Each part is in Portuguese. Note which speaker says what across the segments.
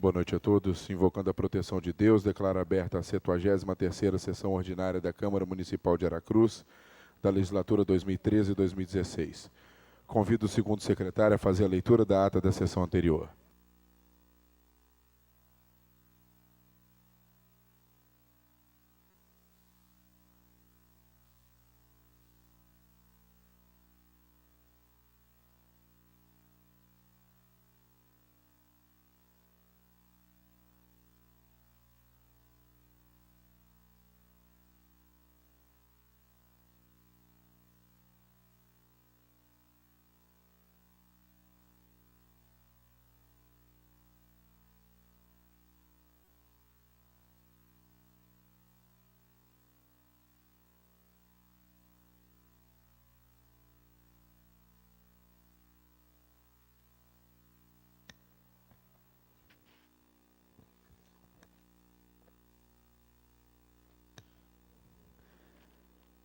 Speaker 1: Boa noite a todos. Invocando a proteção de Deus, declaro aberta a 73ª sessão ordinária da Câmara Municipal de Aracruz, da legislatura 2013 e 2016. Convido o segundo secretário a fazer a leitura da ata da sessão anterior.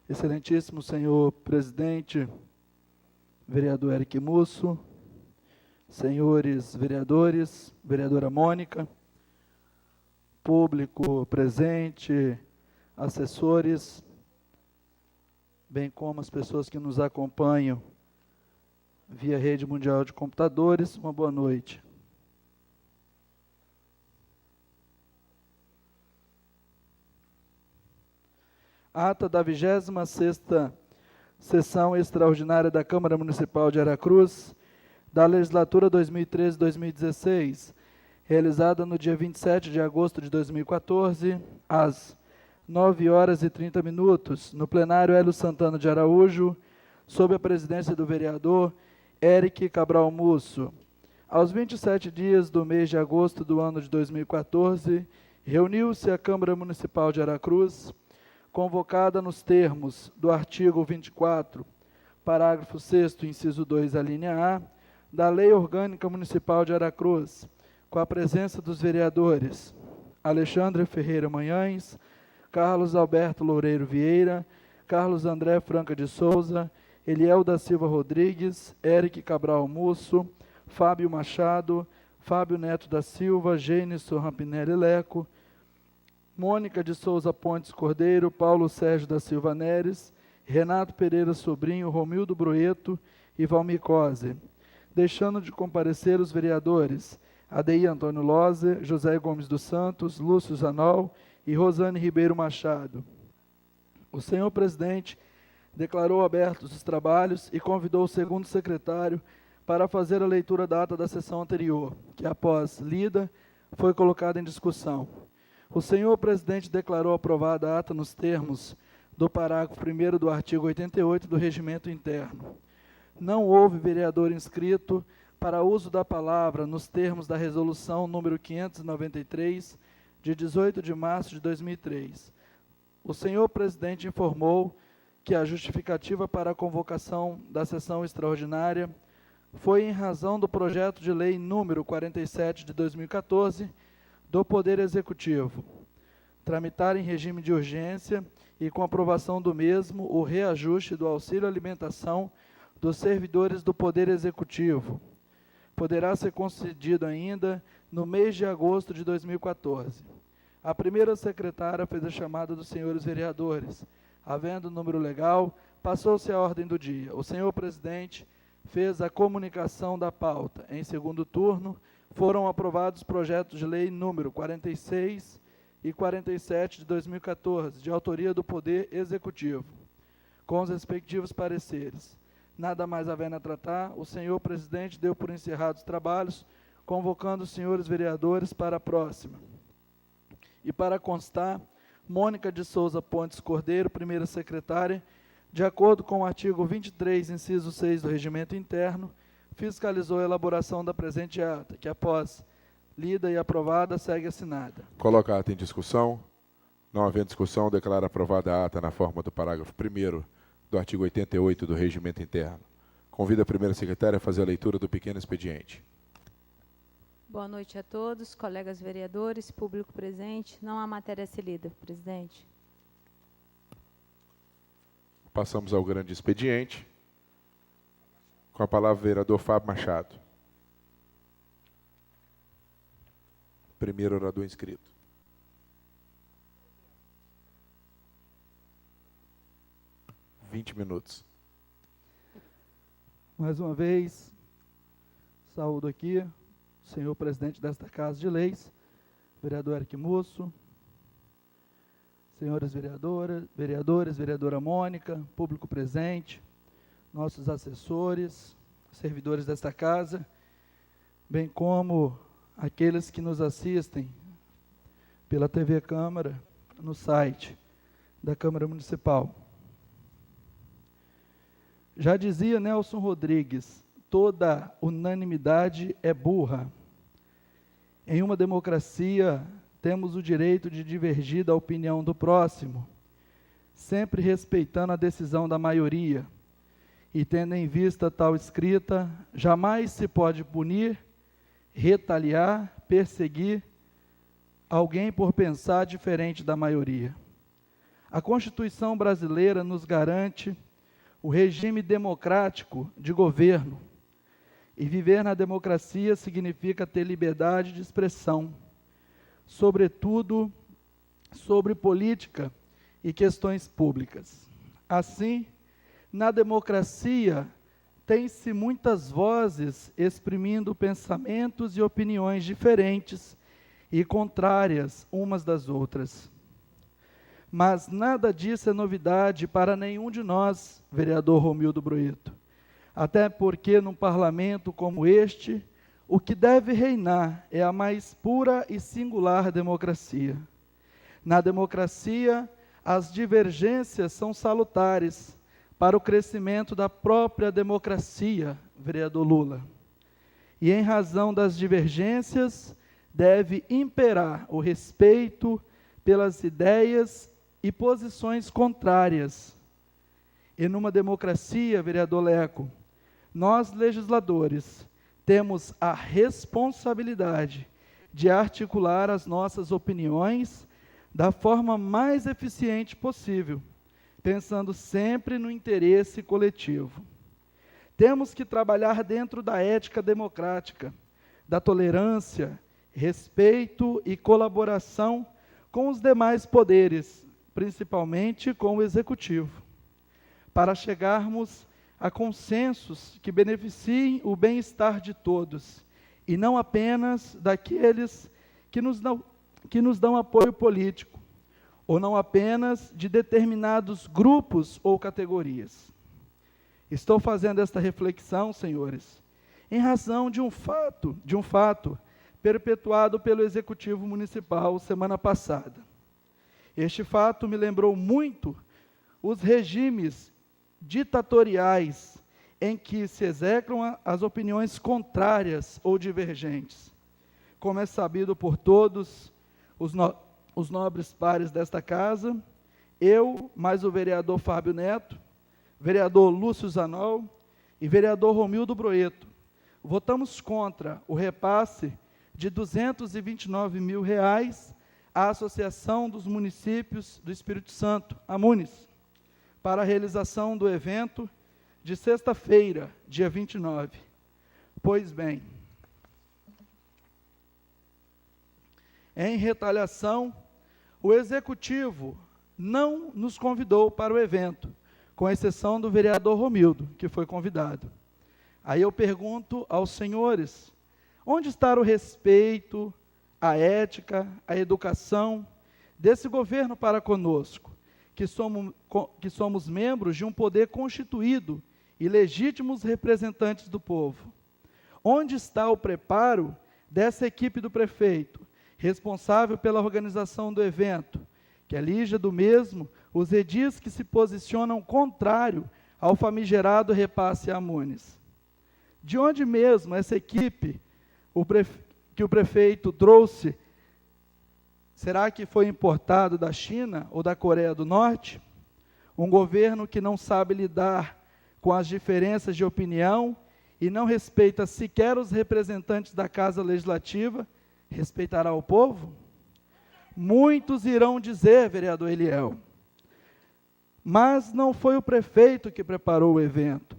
Speaker 2: Excelentíssimo senhor presidente, vereador Eric Musso, senhores vereadores, vereadora Mônica, público presente, assessores, bem como as pessoas que nos acompanham via rede mundial de computadores, uma boa noite. Ata da 26ª Sessão Extraordinária da Câmara Municipal de Aracruz, da legislatura 2013-2016, realizada no dia 27 de agosto de 2014, às 9h30, no plenário Hélio Santana de Araújo, sob a presidência do vereador Eric Cabral Musso. Aos 27 dias do mês de agosto do ano de 2014, reuniu-se a Câmara Municipal de Aracruz, convocada nos termos do artigo 24, parágrafo 6º, inciso 2, alínea A, da Lei Orgânica Municipal de Aracruz, com a presença dos vereadores Alexandre Ferreira Manhães, Carlos Alberto Loureiro Vieira, Carlos André Franca de Souza, Eliel da Silva Rodrigues, Eric Cabral Musso, Fábio Machado, Fábio Neto da Silva, Gênesis Rampinelli Leco, Mônica de Souza Pontes Cordeiro, Paulo Sérgio da Silva Neres, Renato Pereira Sobrinho, Romildo Broeto e Valmir Cose, deixando de comparecer os vereadores Adeir Antônio Loze, José Gomes dos Santos, Lúcio Zanol e Rosane Ribeiro Machado. O senhor presidente declarou abertos os trabalhos e convidou o segundo secretário para fazer a leitura da ata da sessão anterior, que após lida, foi colocada em discussão. O senhor presidente declarou aprovada a ata nos termos do parágrafo 1º do artigo 88 do Regimento Interno. Não houve vereador inscrito para uso da palavra nos termos da resolução número 593, de 18 de março de 2003. O senhor presidente informou que a justificativa para a convocação da sessão extraordinária foi em razão do projeto de lei número 47 de 2014, do Poder Executivo, tramitar em regime de urgência e com aprovação do mesmo o reajuste do auxílio alimentação dos servidores do Poder Executivo. Poderá ser concedido ainda no mês de agosto de 2014. A primeira secretária fez a chamada dos senhores vereadores. Havendo número legal, passou-se a ordem do dia. O senhor presidente fez a comunicação da pauta. Em segundo turno, foram aprovados projetos de lei número 46 e 47 de 2014, de autoria do Poder Executivo, com os respectivos pareceres. Nada mais havendo a tratar, o senhor presidente deu por encerrados os trabalhos, convocando os senhores vereadores para a próxima. E para constar, Mônica de Souza Pontes Cordeiro, primeira secretária, de acordo com o artigo 23, inciso 6 do Regimento Interno, fiscalizou a elaboração da presente ata, que após lida e aprovada, segue assinada.
Speaker 1: Coloca a ata em discussão. Não havendo discussão, declara aprovada a ata na forma do parágrafo 1º do artigo 88 do Regimento Interno. Convido a primeira secretária a fazer a leitura do pequeno expediente.
Speaker 3: Boa noite a todos, colegas vereadores, público presente. Não há matéria a ser lida, presidente.
Speaker 1: Passamos ao grande expediente. Com a palavra o vereador Fábio Machado. Primeiro orador inscrito. Vinte minutos.
Speaker 2: Mais uma vez, saúdo aqui o senhor presidente desta Casa de Leis, vereador Eric Musso, senhores vereadores, vereadora Mônica, público presente, nossos assessores, servidores desta casa, bem como aqueles que nos assistem pela TV Câmara, no site da Câmara Municipal. Já dizia Nelson Rodrigues, toda unanimidade é burra. Em uma democracia, temos o direito de divergir da opinião do próximo, sempre respeitando a decisão da maioria. E tendo em vista tal escrita, jamais se pode punir, retaliar, perseguir alguém por pensar diferente da maioria. A Constituição brasileira nos garante o regime democrático de governo. E viver na democracia significa ter liberdade de expressão, sobretudo sobre política e questões públicas. Assim, na democracia, tem-se muitas vozes exprimindo pensamentos e opiniões diferentes e contrárias umas das outras. Mas nada disso é novidade para nenhum de nós, vereador Romildo Broeto. Até porque num parlamento como este, o que deve reinar é a mais pura e singular democracia. Na democracia, as divergências são salutares para o crescimento da própria democracia, vereador Lula. E em razão das divergências, deve imperar o respeito pelas ideias e posições contrárias. E numa democracia, vereador Leco, nós legisladores temos a responsabilidade de articular as nossas opiniões da forma mais eficiente possível, pensando sempre no interesse coletivo. Temos que trabalhar dentro da ética democrática, da tolerância, respeito e colaboração com os demais poderes, principalmente com o Executivo, para chegarmos a consensos que beneficiem o bem-estar de todos, e não apenas daqueles que nos dão apoio político, ou não apenas de determinados grupos ou categorias. Estou fazendo esta reflexão, senhores, em razão de um fato perpetuado pelo Executivo Municipal semana passada. Este fato me lembrou muito os regimes ditatoriais em que se execram as opiniões contrárias ou divergentes. Como é sabido por todos os nobres pares desta casa, eu, mais o vereador Fábio Neto, vereador Lúcio Zanol e vereador Romildo Broeto, votamos contra o repasse de R$ 229 mil à Associação dos Municípios do Espírito Santo, a Munis, para a realização do evento de sexta-feira, dia 29. Pois bem, em retaliação, o Executivo não nos convidou para o evento, com exceção do vereador Romildo, que foi convidado. Aí eu pergunto aos senhores, onde está o respeito, a ética, a educação desse governo para conosco, que somos membros de um poder constituído e legítimos representantes do povo? Onde está o preparo dessa equipe do prefeito, responsável pela organização do evento, que alija do mesmo os edis que se posicionam contrário ao famigerado repasse a Munis? De onde mesmo essa equipe que o prefeito trouxe, será que foi importado da China ou da Coreia do Norte? Um governo que não sabe lidar com as diferenças de opinião e não respeita sequer os representantes da Casa Legislativa, respeitará o povo? Muitos irão dizer, vereador Eliel, mas não foi o prefeito que preparou o evento.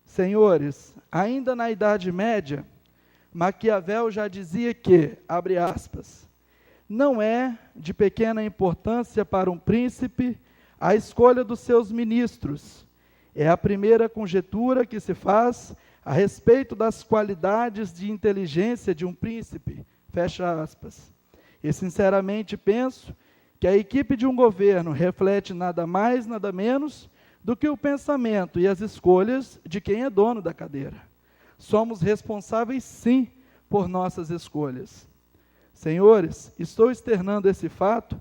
Speaker 2: Senhores, ainda na Idade Média, Maquiavel já dizia que, abre aspas, não é de pequena importância para um príncipe a escolha dos seus ministros. É a primeira conjetura que se faz a respeito das qualidades de inteligência de um príncipe. Fecha aspas. E sinceramente penso que a equipe de um governo reflete nada mais, nada menos do que o pensamento e as escolhas de quem é dono da cadeira. Somos responsáveis, sim, por nossas escolhas. Senhores, estou externando esse fato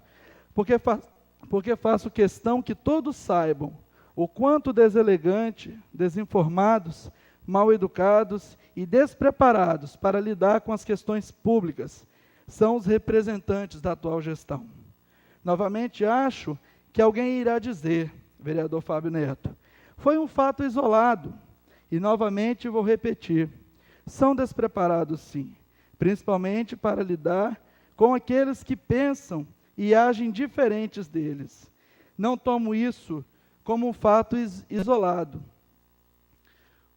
Speaker 2: porque faço questão que todos saibam o quanto deselegante, desinformados, mal educados e despreparados para lidar com as questões públicas são os representantes da atual gestão. Novamente, acho que alguém irá dizer, vereador Fábio Neto, foi um fato isolado. E, novamente, vou repetir, são despreparados, sim, principalmente para lidar com aqueles que pensam e agem diferentes deles. Não tomo isso como um fato isolado.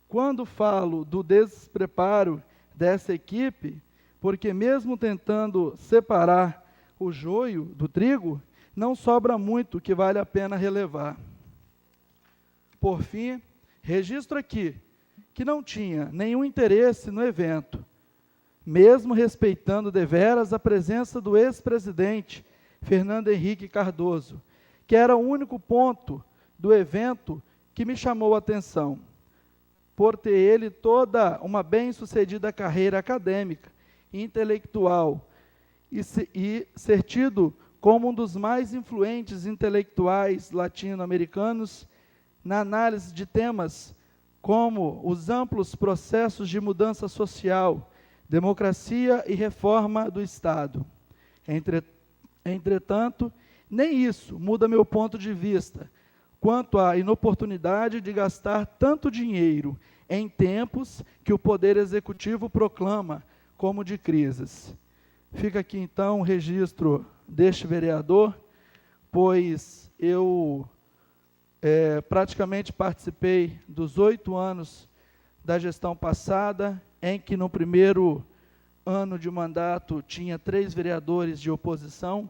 Speaker 2: Quando falo do despreparo dessa equipe, porque mesmo tentando separar o joio do trigo, não sobra muito que vale a pena relevar. Por fim, registro aqui que não tinha nenhum interesse no evento, mesmo respeitando deveras a presença do ex-presidente Fernando Henrique Cardoso, que era o único ponto do evento que me chamou a atenção, por ter ele toda uma bem-sucedida carreira acadêmica e intelectual, e ser tido como um dos mais influentes intelectuais latino-americanos na análise de temas como os amplos processos de mudança social, democracia e reforma do Estado. Entretanto, nem isso muda meu ponto de vista quanto à inoportunidade de gastar tanto dinheiro em tempos que o Poder Executivo proclama como de crises. Fica aqui, então, o registro deste vereador, pois eu praticamente participei dos 8 anos da gestão passada, em que no primeiro ano de mandato tinha 3 vereadores de oposição,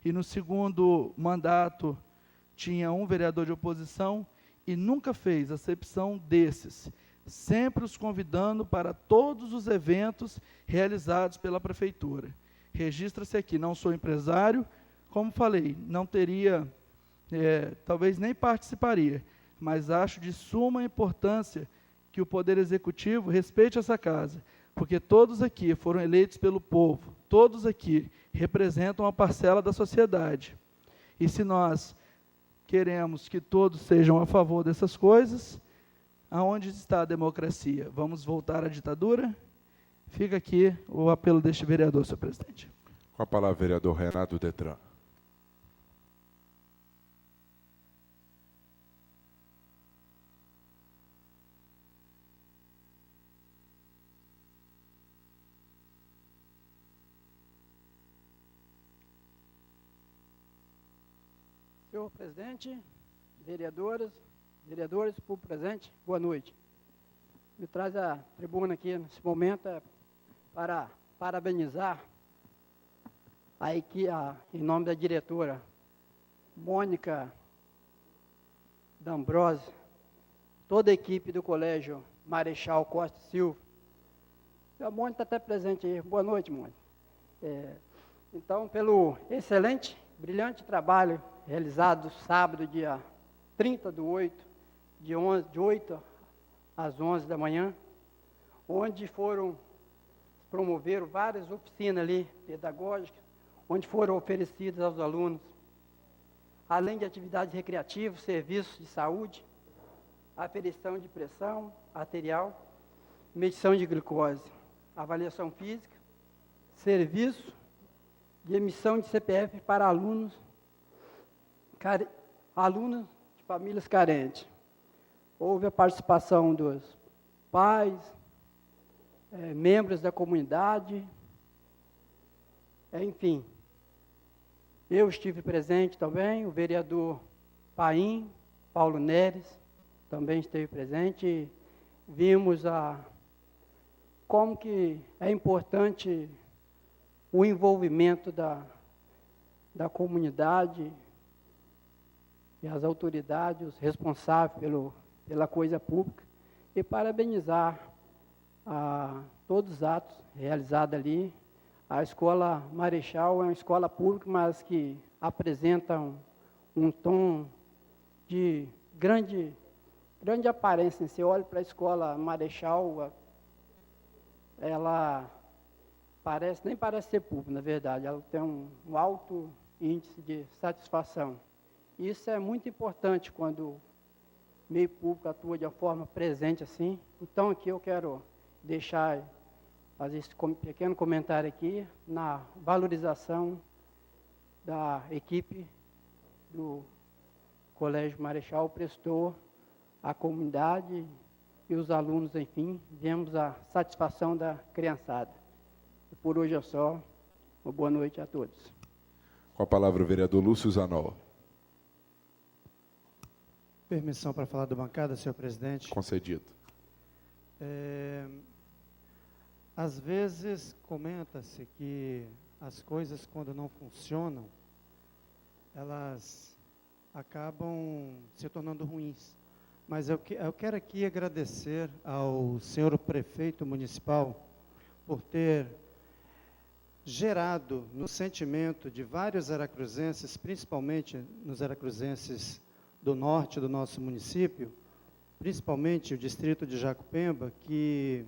Speaker 2: e no segundo mandato tinha 1 vereador de oposição, e nunca fez acepção desses, sempre os convidando para todos os eventos realizados pela prefeitura. Registra-se aqui, não sou empresário, como falei, não teria, talvez nem participaria, mas acho de suma importância que o Poder Executivo respeite essa casa, porque todos aqui foram eleitos pelo povo, todos aqui representam uma parcela da sociedade. E se nós queremos que todos sejam a favor dessas coisas, aonde está a democracia? Vamos voltar à ditadura? Fica aqui o apelo deste vereador, senhor presidente.
Speaker 1: Com a palavra, vereador Renato Detran.
Speaker 4: Senhor presidente, vereadores, público presente, boa noite. Me traz a tribuna aqui nesse momento para parabenizar a equipe, em nome da diretora Mônica D'Ambrosio, toda a equipe do Colégio Marechal Costa Silva. A Mônica está até presente aí. Boa noite, Mônica. Então, pelo excelente, brilhante trabalho realizado sábado, dia 30/8, de 8 às 11 da manhã, onde promoveram várias oficinas ali, pedagógicas, onde foram oferecidas aos alunos, além de atividades recreativas, serviços de saúde, aferição de pressão arterial, medição de glicose, avaliação física, serviço de emissão de CPF para alunos de famílias carentes. Houve a participação dos pais, membros da comunidade, enfim. Eu estive presente também, o vereador Paim, Paulo Neres, também esteve presente. Vimos como que é importante o envolvimento da comunidade e as autoridades, os responsáveis pela coisa pública, e parabenizar todos os atos realizados ali. A Escola Marechal é uma escola pública, mas que apresenta um tom de grande aparência. Você olha para a Escola Marechal, ela nem parece ser pública, na verdade. Ela tem um alto índice de satisfação. Isso é muito importante quando o meio público atua de uma forma presente assim. Então, aqui eu quero deixar, fazer esse pequeno comentário aqui, na valorização da equipe do Colégio Marechal, prestou à comunidade e os alunos, enfim, vemos a satisfação da criançada. E por hoje é só. Uma boa noite a todos.
Speaker 1: Com a palavra o vereador Lúcio Zanon.
Speaker 5: Permissão para falar da bancada, senhor presidente.
Speaker 1: Concedido.
Speaker 5: Às vezes comenta-se que as coisas, quando não funcionam, elas acabam se tornando ruins. Mas eu quero aqui agradecer ao senhor prefeito municipal por ter gerado no sentimento de vários aracruzenses, principalmente nos aracruzenses do norte do nosso município, principalmente o distrito de Jacupemba, que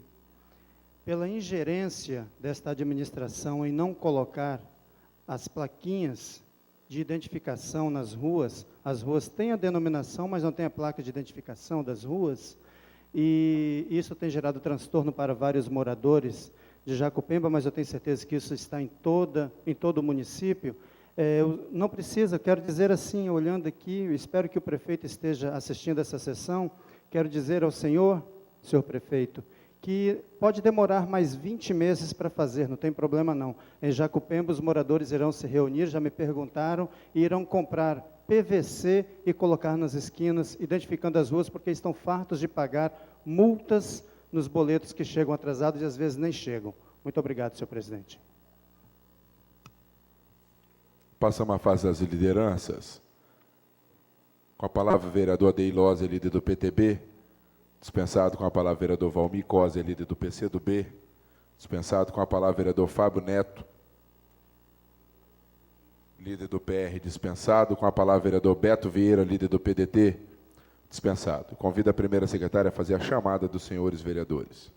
Speaker 5: pela ingerência desta administração em não colocar as plaquinhas de identificação nas ruas, as ruas têm a denominação, mas não tem a placa de identificação das ruas, e isso tem gerado transtorno para vários moradores de Jacupemba, mas eu tenho certeza que isso está em todo o município. Não precisa, quero dizer assim, olhando aqui, eu espero que o prefeito esteja assistindo essa sessão, quero dizer ao senhor prefeito, que pode demorar mais 20 meses para fazer, não tem problema não. Em Jacupemba, os moradores irão se reunir, já me perguntaram, e irão comprar PVC e colocar nas esquinas, identificando as ruas, porque estão fartos de pagar multas nos boletos que chegam atrasados e às vezes nem chegam. Muito obrigado, senhor presidente.
Speaker 1: Passamos à fase das lideranças. Com a palavra o vereador Adeilosa, líder do PTB. Dispensado com a palavra o vereador Valmir Cosa, líder do PCdoB. Dispensado com a palavra o vereador Fábio Neto, líder do PR. Dispensado com a palavra o vereador Beto Vieira, líder do PDT. Dispensado. Convido a primeira secretária a fazer a chamada dos senhores vereadores.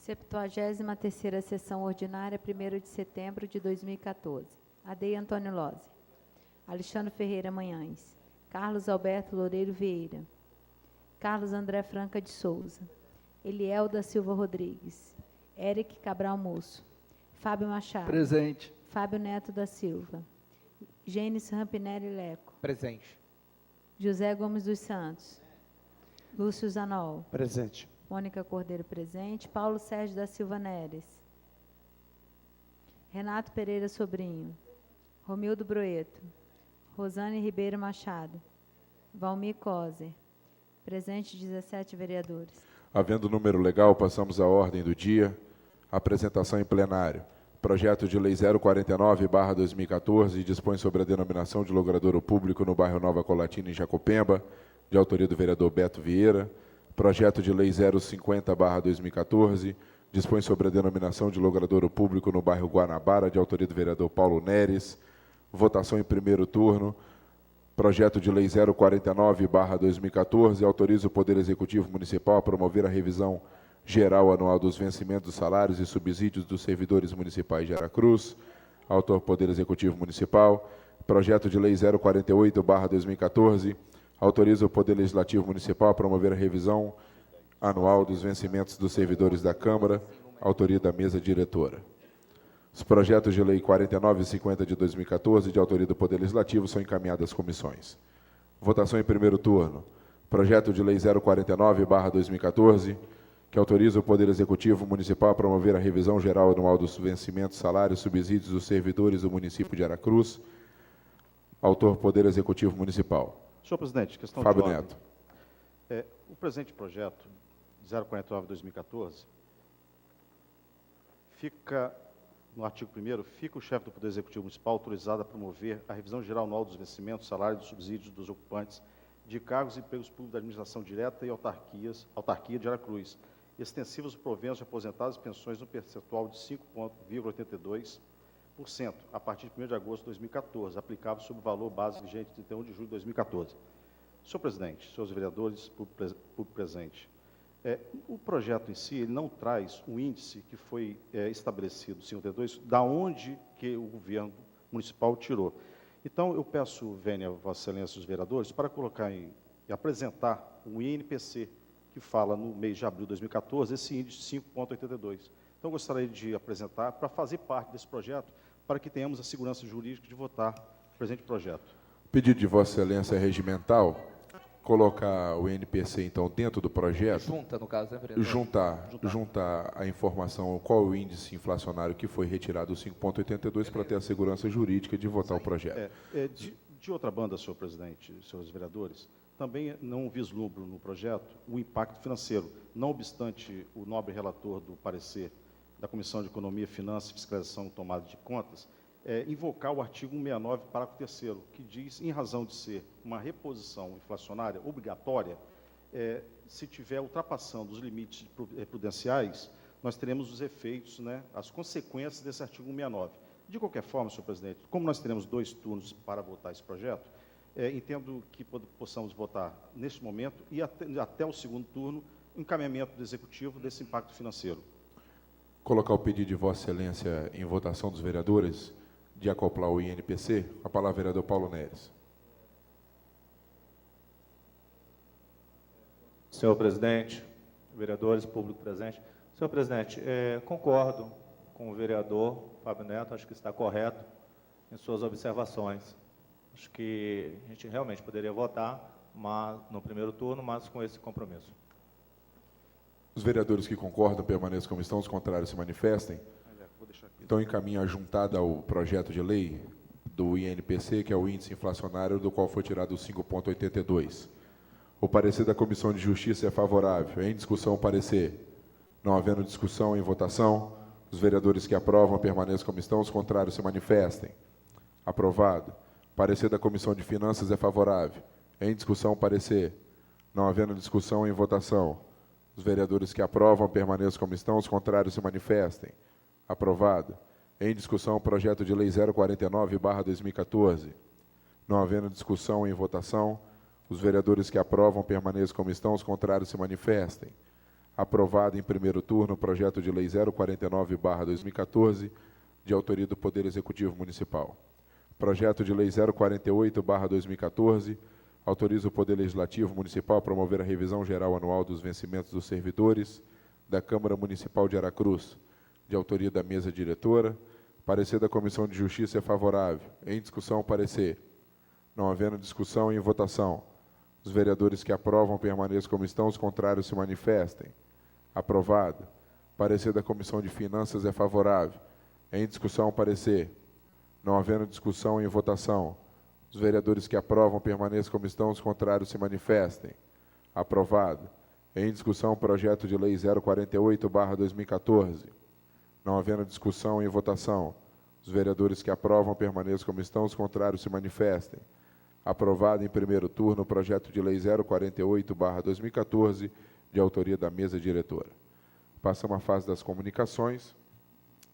Speaker 3: 73ª sessão ordinária, 1º de setembro de 2014. Adei Antônio Lose. Alexandre Ferreira Manhães. Carlos Alberto Loureiro Vieira. Carlos André Franca de Souza. Eliel da Silva Rodrigues. Eric Cabral Moço. Fábio Machado.
Speaker 2: Presente.
Speaker 3: Fábio Neto da Silva. Gênesis Rampinelli Leco.
Speaker 6: Presente.
Speaker 3: José Gomes dos Santos. Lúcio Zanol.
Speaker 5: Presente.
Speaker 3: Mônica Cordeiro presente. Paulo Sérgio da Silva Neres. Renato Pereira Sobrinho. Romildo Broeto. Rosane Ribeiro Machado. Valmir Coser. Presente 17 vereadores.
Speaker 1: Havendo número legal, passamos à ordem do dia. Apresentação em plenário. Projeto de Lei 049/2014 dispõe sobre a denominação de logradouro público no bairro Nova Colatina, em Jacupemba, de autoria do vereador Beto Vieira. Projeto de Lei 050/2014 dispõe sobre a denominação de logradouro público no bairro Guanabara, de autoria do vereador Paulo Neres. Votação em primeiro turno. Projeto de Lei 049/2014 autoriza o Poder Executivo Municipal a promover a revisão geral anual dos vencimentos dos salários e subsídios dos servidores municipais de Aracruz. Autor, Poder Executivo Municipal. Projeto de Lei 048/2014 autoriza o Poder Legislativo Municipal a promover a revisão anual dos vencimentos dos servidores da Câmara. Autoria da mesa diretora. Os projetos de lei 49 e 50 de 2014, de autoria do Poder Legislativo, são encaminhados às comissões. Votação em primeiro turno. Projeto de lei 049/2014, que autoriza o Poder Executivo Municipal a promover a revisão geral anual dos vencimentos, salários e subsídios dos servidores do município de Aracruz. Autor, Poder Executivo Municipal.
Speaker 7: Senhor presidente, questão
Speaker 1: Fábio
Speaker 7: de ordem.
Speaker 1: Neto.
Speaker 7: O presente projeto 049/2014
Speaker 6: no artigo 1º, fica o chefe do Poder Executivo Municipal autorizado a promover a revisão geral anual dos vencimentos, salários e subsídios dos ocupantes de cargos e empregos públicos da administração direta e autarquia de Aracruz, extensivos proventos de aposentados e pensões no percentual de 5,82%, a partir de 1º de agosto de 2014, aplicável sobre o valor base vigente de 31 de julho de 2014. Senhor presidente, senhores vereadores, público presente, o projeto em si ele não traz um índice que foi estabelecido, 5,82, da onde que o governo municipal tirou. Então, eu peço, Vênia, Vossa Excelência, os vereadores, para colocar e apresentar o INPC, que fala no mês de abril de 2014, esse índice de 5,82. Então, eu gostaria de apresentar para fazer parte desse projeto, para que tenhamos a segurança jurídica de votar o presente projeto.
Speaker 1: Pedido de Vossa Excelência regimental, colocar o INPC, então, dentro do projeto.
Speaker 7: Junta, no caso, né, vereador?
Speaker 1: Juntar a informação, qual o índice inflacionário que foi retirado, o 5,82, para ter a segurança jurídica de votar o projeto.
Speaker 6: De outra banda, senhor presidente, senhores vereadores, também não vislumbro no projeto o impacto financeiro, não obstante o nobre relator do parecer da Comissão de Economia, Finanças, Fiscalização e Tomada de Contas, invocar o artigo 169, parágrafo 3º, que diz, em razão de ser uma reposição inflacionária obrigatória, se tiver ultrapassando os limites prudenciais, nós teremos os efeitos, né, as consequências desse artigo 169. De qualquer forma, senhor presidente, como nós teremos 2 turnos para votar esse projeto, entendo que possamos votar neste momento e até o segundo turno, encaminhamento do Executivo desse impacto financeiro.
Speaker 1: Colocar o pedido de Vossa Excelência em votação dos vereadores, de acoplar o INPC. A palavra, vereador Paulo Neres.
Speaker 8: Senhor presidente, vereadores, público presente. Senhor presidente, concordo com o vereador Fábio Neto, acho que está correto em suas observações. Acho que a gente realmente poderia votar no primeiro turno, mas com esse compromisso.
Speaker 1: Os vereadores que concordam permaneçam como estão, os contrários se manifestem. Então, encaminha a juntada ao projeto de lei do INPC, que é o índice inflacionário, do qual foi tirado o 5,82. O parecer da Comissão de Justiça é favorável. Em discussão, o parecer. Não havendo discussão, em votação, os vereadores que aprovam permaneçam como estão, os contrários se manifestem. Aprovado. Parecer da Comissão de Finanças é favorável. Em discussão, o parecer. Não havendo discussão, em votação, os vereadores que aprovam permaneçam como estão, os contrários se manifestem. Aprovado. Em discussão, o projeto de lei 049/2014. Não havendo discussão, em votação, os vereadores que aprovam permaneçam como estão, os contrários se manifestem. Aprovado em primeiro turno o projeto de lei 049/2014, de autoria do Poder Executivo Municipal. Projeto de lei 048/2014, autoriza o Poder Legislativo Municipal a promover a revisão geral anual dos vencimentos dos servidores da Câmara Municipal de Aracruz, de autoria da mesa diretora. Parecer da Comissão de Justiça é favorável. Em discussão, o parecer. Não havendo discussão, em votação, os vereadores que aprovam permaneçam como estão, os contrários se manifestem. Aprovado. Parecer da Comissão de Finanças é favorável. Em discussão, o parecer. Não havendo discussão, em votação, os vereadores que aprovam permaneçam como estão, os contrários se manifestem. Aprovado. Em discussão, o projeto de lei 048/2014. Não havendo discussão, em votação, os vereadores que aprovam permaneçam como estão, os contrários se manifestem. Aprovado em primeiro turno o projeto de lei 048/2014, de autoria da mesa diretora. Passamos à fase das comunicações.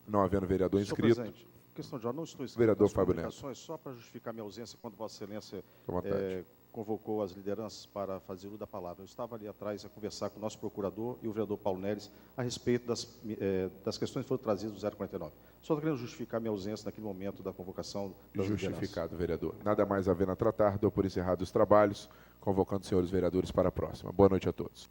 Speaker 1: Não havendo vereador inscrito.
Speaker 6: Senhor presidente, questão de ordem, não estou inscrito
Speaker 1: Vereador
Speaker 6: nas
Speaker 1: Fábio Neto.
Speaker 6: comunicações, só para justificar minha ausência quando Vossa Excelência
Speaker 1: Toma tarde.
Speaker 6: convocou as lideranças para fazer uso da palavra. Eu estava ali atrás a conversar com o nosso procurador e o vereador Paulo Neres a respeito das questões que foram trazidas do 049. Só estou querendo justificar minha ausência naquele momento da convocação das
Speaker 1: Justificado, vereador. Nada mais havendo a tratar, dou por encerrado os trabalhos, convocando os senhores vereadores para a próxima. Boa noite a todos.